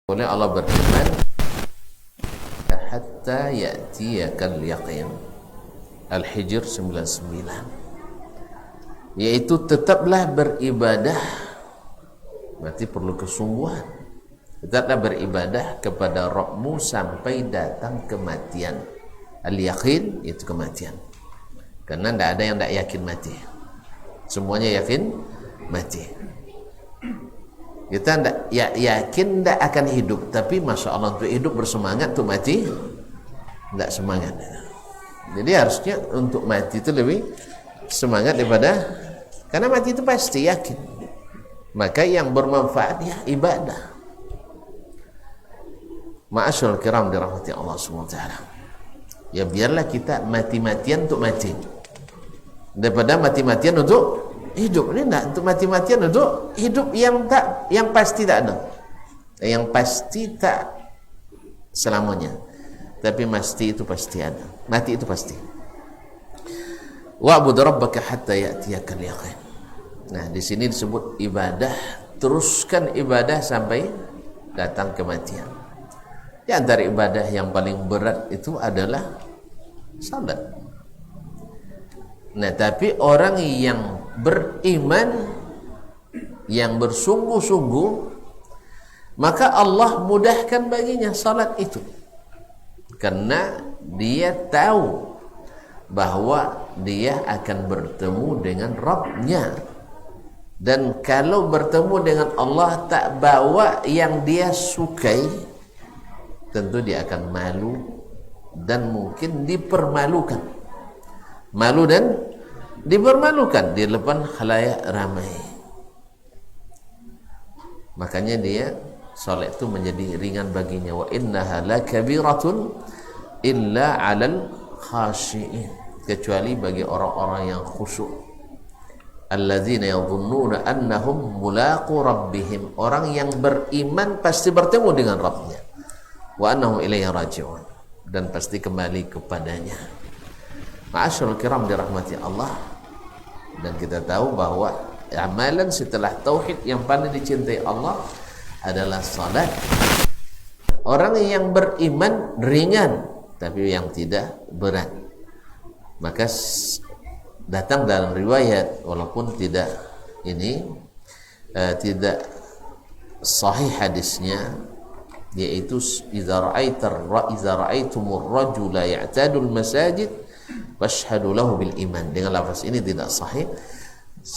Oleh Allah berfirman, hatta ya'tiyakal yaqin. Al-Hijr 99. Yaitu tetaplah beribadah, berarti perlu kesungguhan. Tetaplah beribadah kepada Rabbmu sampai datang kematian. Al-yaqin itu kematian. Karena tidak ada yang tidak yakin mati. Semuanya yakin mati. Kita tidak yakin tidak akan hidup, tapi masya Allah untuk hidup bersemangat, untuk mati tidak semangat. Jadi harusnya untuk mati itu lebih semangat daripada, karena mati itu pasti yakin. Maka yang bermanfaat ya ibadah. Ma'asyarul kiram dirahmati Allah SWT. Ya biarlah kita mati-matian untuk mati daripada mati-matian untuk hidup. Ini enggak, untuk mati-matian untuk hidup yang pasti tak ada, yang pasti tak selamanya, tapi mati itu pasti ada, mati itu pasti. Wa'bud rabbaka hatta ya'tiyakal yaqin. Nah, di sini disebut ibadah, teruskan ibadah sampai datang kematian. Di antara ibadah yang paling berat itu adalah salat. Nah, tapi orang yang beriman, yang bersungguh-sungguh, maka Allah mudahkan baginya salat itu, karena dia tahu bahwa dia akan bertemu dengan Rabbnya. Dan kalau bertemu dengan Allah tak bawa yang dia sukai, tentu dia akan malu dan mungkin dipermalukan. Malu dan dipermalukan di depan khalayak ramai. Makanya dia salat itu menjadi ringan baginya. Wa innaha lakabiratun illa 'alal khashi'in, kecuali bagi orang-orang yang khusyuk. Alladzina yadhunnuna annahum mulaqu rabbihim, orang yang beriman pasti bertemu dengan Rabbnya. Wa annahum ilaihi raji'un, dan pasti kembali kepadanya. Ma'asyarul kiram dirahmati Allah. Dan kita tahu bahwa amalan setelah tauhid yang paling dicintai Allah adalah salat. Orang yang beriman ringan, tapi yang tidak berat. Maka datang dalam riwayat, walaupun tidak tidak sahih hadisnya, yaitu idza ra'aitumur rajula ya'tadul masajid washhadu lahu bil iman. Dengan lafaz ini tidak sahih.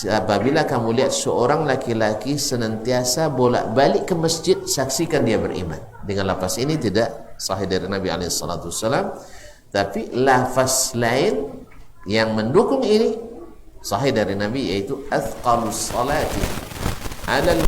Apabila kamu lihat seorang laki-laki senantiasa bolak-balik ke masjid, saksikan dia beriman. Dengan lafaz ini tidak sahih dari Nabi SAW. Tapi lafaz lain yang mendukung ini sahih dari Nabi, yaitu athqalus salati 'alal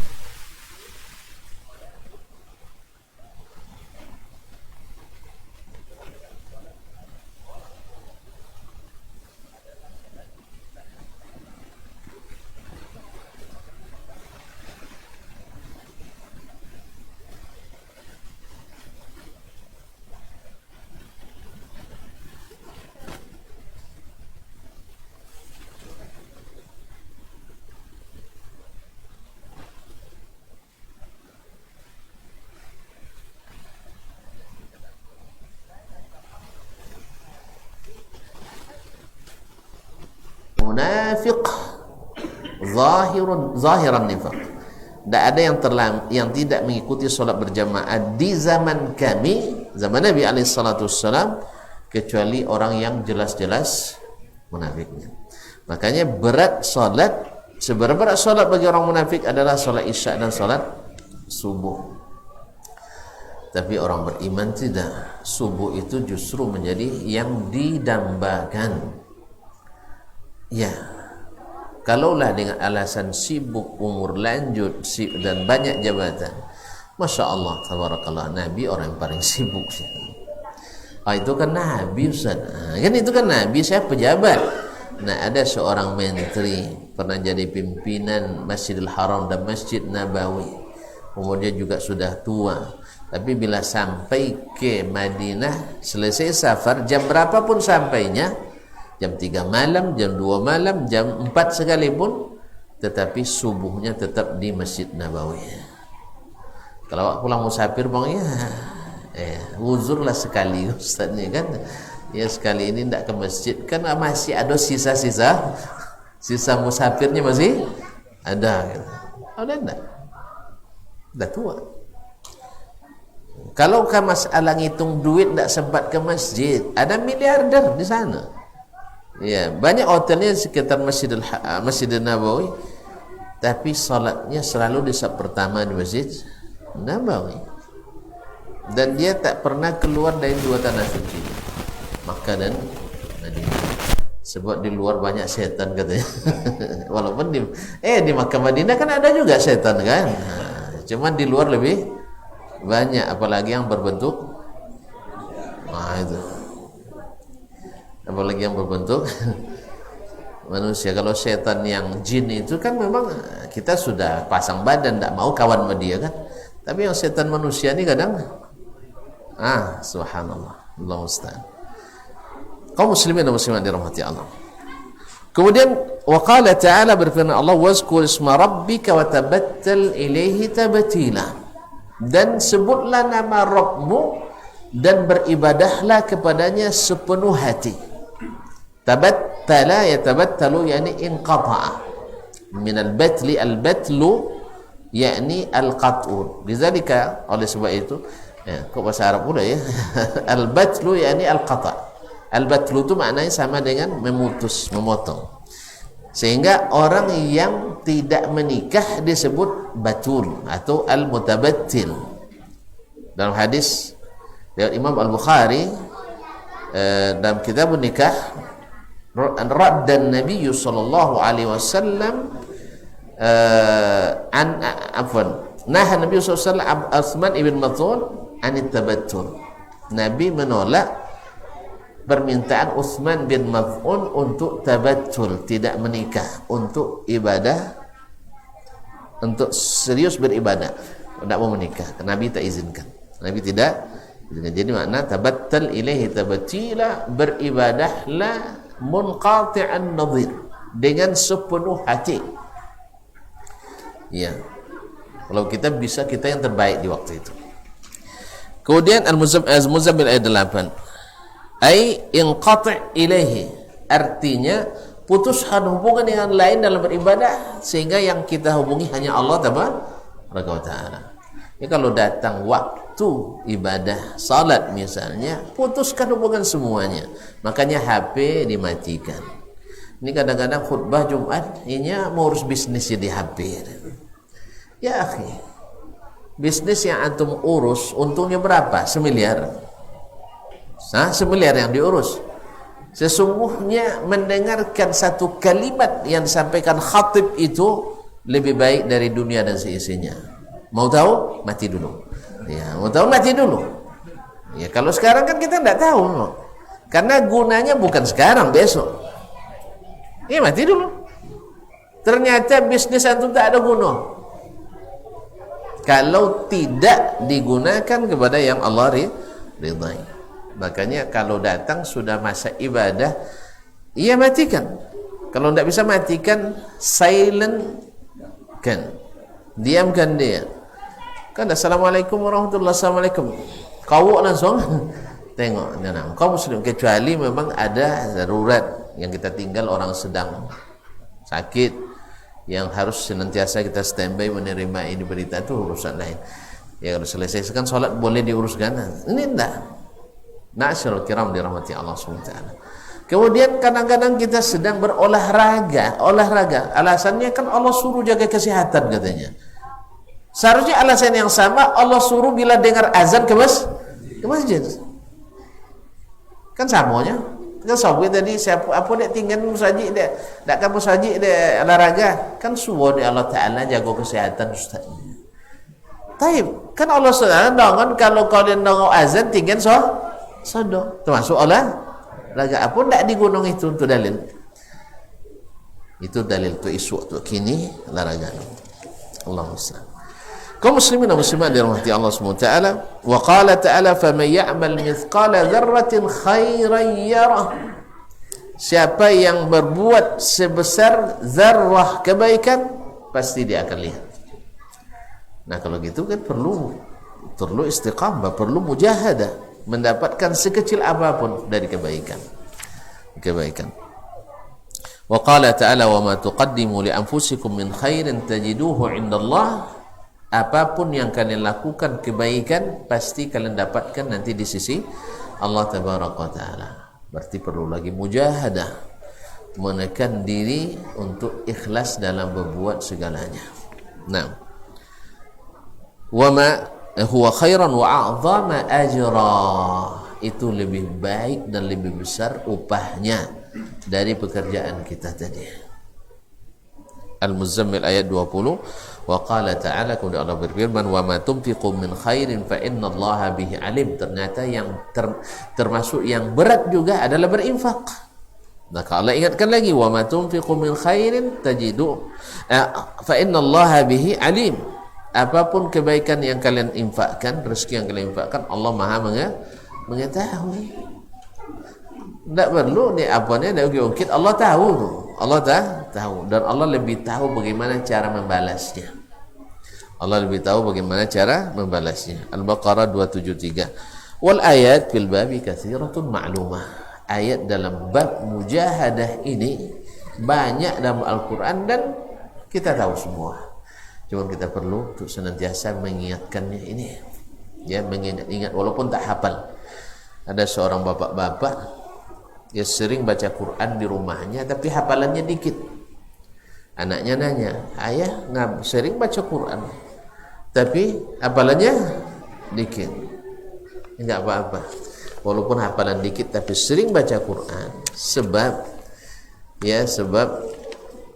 munafiq zahiran nifaq. Tidak ada yang tidak mengikuti solat berjamaah di zaman kami, zaman Nabi SAW, kecuali orang yang jelas-jelas munafiknya. Makanya berat solat, seberapa berat solat bagi orang munafik adalah solat isya dan solat subuh. Tapi orang beriman tidak. Subuh itu justru menjadi yang didambakan. Ya, kalaulah dengan alasan sibuk, umur lanjut dan banyak jabatan, Masya Allah, tabarakallah, Nabi orang yang paling sibuk. Itu kan Nabi, Ustaz. Kan itu kan Nabi, saya pejabat. Nah, ada seorang menteri pernah jadi pimpinan Masjidil Haram dan Masjid Nabawi. Umurnya juga sudah tua. Tapi bila sampai ke Madinah, selesai safar, jam berapapun sampainya, jam 3 malam, jam 2 malam, jam 4 sekalipun, tetapi subuhnya tetap di Masjid Nabawi. Kalau pulang musafir bang ya, uzurlah sekali Ustaz ni kan. Ya sekali ini tidak ke masjid kan masih ada sisa-sisa musafirnya masih ada. Gitu. Ada enggak? Dah tua. Kalau ke masalah ngitung duit tidak sempat ke masjid, ada miliarder di sana. Ya, banyak hotelnya sekitar Masjidil Nabawi, tapi salatnya selalu di saat pertama di Masjid Nabawi. Dan dia tak pernah keluar dari dua tanah suci, Makkah dan Madinah. Sebab di luar banyak setan katanya. Walaupun di Makkah Madinah kan ada juga setan kan. Cuma di luar lebih banyak, apalagi yang berbentuk itu. Apalagi yang berbentuk manusia. Kalau setan yang jin itu kan memang kita sudah pasang badan, tidak mau kawan sama dia kan. Tapi yang setan manusia ini kadang subhanallah, Allah musta'an. Kaum muslimin dan muslimat dirahmati Allah. Kemudian waqala ta'ala, berfirman Allah, wazkur isma rabbika wa tabattal ilaihi tabtila, dan sebutlah nama Rabbmu dan beribadahlah kepadanya sepenuh hati. Tabattala yatabattalu yani inqata'a min al-batli, al-batlu yakni al-qat'u. Lidzalika, oleh sebab itu kok bahasa Arab pula ya. Al-batlu yakni al-qata'. Al-batlu itu maknanya sama dengan memutus, memotong. Sehingga orang yang tidak menikah disebut batul atau al-mutabattil. Dalam hadis dari Imam Al-Bukhari dalam kitab nikah, raddan Nabi sallallahu alaihi wasallam naha Nabi sallallahu alaihi wasallam Utsman ibn Maz'un an tabattul. Nabi menolak permintaan Utsman bin Maz'un untuk tabattul, tidak menikah, untuk ibadah, untuk serius beribadah, tidak mau menikah. Nabi tak izinkan. Nabi tidak izinkan. Jadi makna tabattal ilaihi tabattila, beribadahlah munqati'an nadhir, dengan sepenuh hati. Ya. Kalau kita bisa, kita yang terbaik di waktu itu. Kemudian Al-Muzammil ayat 8. Ai inqati' ilaihi, artinya putuskan hubungan dengan lain dalam beribadah, sehingga yang kita hubungi hanya Allah tabaraka wa taala. Ya, kalau datang waktu ibadah salat misalnya, putuskan hubungan semuanya. Makanya HP dimatikan. Ini kadang-kadang khutbah Jumat ini mau urus bisnis di HP. Ya akhi, bisnis yang antum urus untungnya berapa? 1 miliar. 1 miliar yang diurus. Sesungguhnya mendengarkan satu kalimat yang disampaikan khatib itu lebih baik dari dunia dan seisinya. Mau tahu? Mati dulu. Ya, mau tahu? Mati dulu. Ya, kalau sekarang kan kita tidak tahu, no. Karena gunanya bukan sekarang, besok. Ya, mati dulu. Ternyata bisnis antum tak ada guna kalau tidak digunakan kepada yang Allah ridhai. Makanya kalau datang sudah masa ibadah, ia matikan. Kalau tidak bisa matikan, silent kan, diamkan dia. Kan assalamualaikum warahmatullahi wabarakatuh. Kau langsung tengok. Kau muslim, kecuali memang ada darurat yang kita tinggal, orang sedang sakit yang harus senantiasa kita standby menerima ini berita, itu urusan lain. Ya kalau selesaikan sholat boleh diuruskan. Ini enggak. Na'asyarul kiram dirahmati Allah SWT. Kemudian kadang-kadang kita sedang berolahraga. Alasannya kan Allah suruh jaga kesehatan katanya. Seharusnya alasan yang sama Allah suruh bila dengar azan ke masjid. Kan samanya. Kan sahabat tadi siapa apa dia tinggal musajid dia. Tak kan musajid dia olahraga. Kan suruh dia Allah Ta'ala jaga kesehatan ustaz. Taib. Kan Allah SWT dengan kalau kalian dengar azan tinggal sodo, termasuk olahraga. Apa tidak di gunung itu untuk dalil? Itu dalil tu isu tu kini olahraga. Allahu Akbar. Kaum muslimin dan muslimat dirahmati Allah SWT. Wa qala ta'ala faman ya'mal mithqala dzarratin khairan yarah. Siapa yang berbuat sebesar zarrah kebaikan, pasti dia akan lihat. Nah kalau gitu kan perlu istiqamah, perlu mujahadah, mendapatkan sekecil apapun dari kebaikan. Wa qala ta'ala wa ma tuqaddimu li anfusikum min khairin tajiduhu 'indallah. Apapun yang kalian lakukan kebaikan pasti kalian dapatkan nanti di sisi Allah tabaraka taala. Berarti perlu lagi mujahadah, menekan diri untuk ikhlas dalam berbuat segalanya. Nah, wa ma huwa khairan wa a'zama ajra, itu lebih baik dan lebih besar upahnya dari pekerjaan kita tadi. Al-Muzammil ayat 20. Wa qala ta'ala, kemudian Allah berfirman, wa ma tunfiqu min khairin fa innallaha bihi alim. Ternyata yang termasuk yang berat juga adalah berinfak. Maka Allah ingatkan lagi, wa ma tunfiqu min khairin tajidu fa innallaha bihi alim. Apapun kebaikan yang kalian infakkan, rezeki yang kalian infakkan, Allah Maha mengetahui. Tidak perlu ni apa ni, tidak ungkit, Allah tahu tu. Allah tahu, dan Allah lebih tahu bagaimana cara membalasnya. Al-Baqarah 273. Wal ayat fil babi katsiratun ma'lumah. Ayat dalam bab mujahadah ini banyak dalam Al-Quran dan kita tahu semua. Cuma kita perlu untuk senantiasa mengingatkannya ini. Ya, mengingat walaupun tak hafal. Ada seorang bapak-bapak, dia sering baca Quran di rumahnya tapi hafalannya dikit. Anaknya nanya, ayah sering baca Quran tapi hafalannya dikit. Enggak apa-apa, walaupun hafalan dikit tapi sering baca Quran. Sebab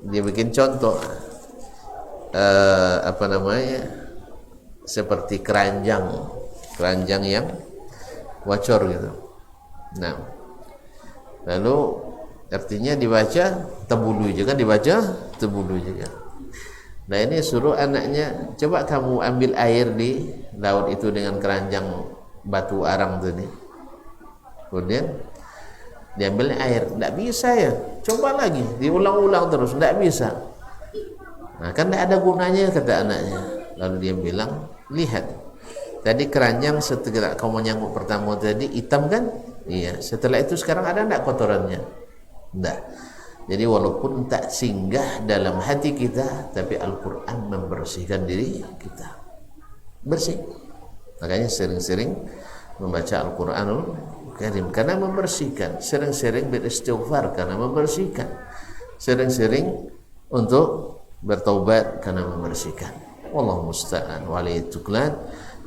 dia bikin contoh seperti keranjang yang wacor gitu. Nah, lalu artinya dibaca tebulu juga, Nah ini suruh anaknya, coba kamu ambil air di laut itu dengan keranjang batu arang tu ni. Kemudian diambil air, tidak bisa ya. Coba lagi, diulang-ulang terus, tidak bisa. Nah kan tidak ada gunanya, kata anaknya. Lalu dia bilang, lihat, tadi keranjang setelah kamu nyangkut pertama tadi hitam kan? Iya. Setelah itu sekarang ada tidak kotorannya? Tidak. Jadi walaupun tak singgah dalam hati kita, tapi Al-Quran membersihkan diri kita. Bersih. Makanya sering-sering membaca Al-Quranul Karim karena membersihkan. Sering-sering beristighfar karena membersihkan. Sering-sering untuk bertaubat karena membersihkan. Wallahu musta'an wa alayhi tuklan.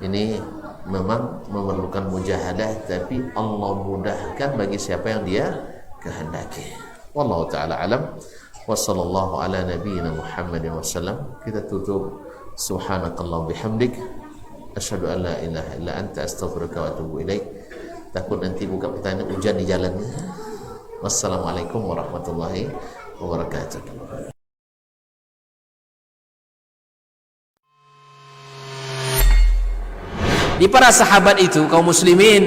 Ini memang memerlukan mujahadah, tapi Allah mudahkan bagi siapa yang dia kehendaki. Wallahu ta'ala alam. Wa sallallahu ala nabiyyina Muhammadin wasallam. Kita tutup. Subhanakallah bihamdik, asyhadu an la ilaha illa anta astaghfiruka wa atubu ilaik. Takut nanti buka pertanyaan hujan di jalan. Wassalamualaikum warahmatullahi wabarakatuh. Di para sahabat itu, kaum muslimin,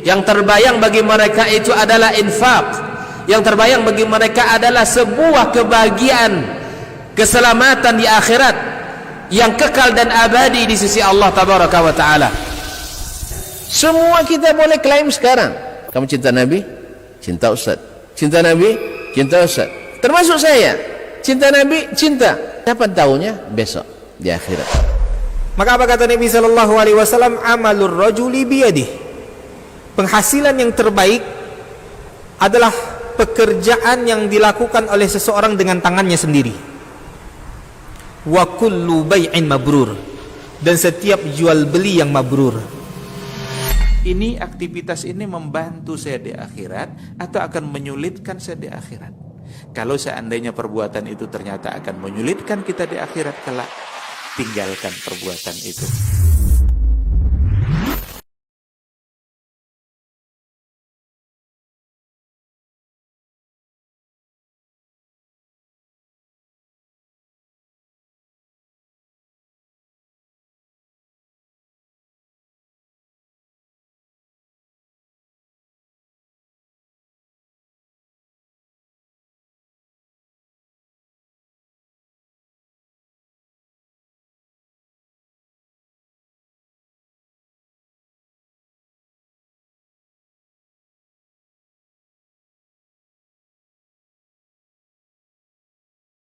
yang terbayang bagi mereka itu adalah infak. Yang terbayang bagi mereka adalah sebuah kebahagiaan, keselamatan di akhirat yang kekal dan abadi di sisi Allah tabaraka wa taala. Semua kita boleh klaim sekarang. Kamu cinta Nabi? Cinta Ustaz. Cinta Nabi? Cinta Ustaz. Termasuk saya. Cinta Nabi? Cinta. Kapan tahunya? Besok di akhirat. Maka apa kata Nabi sallallahu alaihi wasallam? Amalur rajuli biyadih. Penghasilan yang terbaik adalah pekerjaan yang dilakukan oleh seseorang dengan tangannya sendiri. Wa kullu bai'in mabrur, dan setiap jual beli yang mabrur. Ini aktivitas ini membantu saya di akhirat atau akan menyulitkan saya di akhirat? Kalau seandainya perbuatan itu ternyata akan menyulitkan kita di akhirat kelak, tinggalkan perbuatan itu.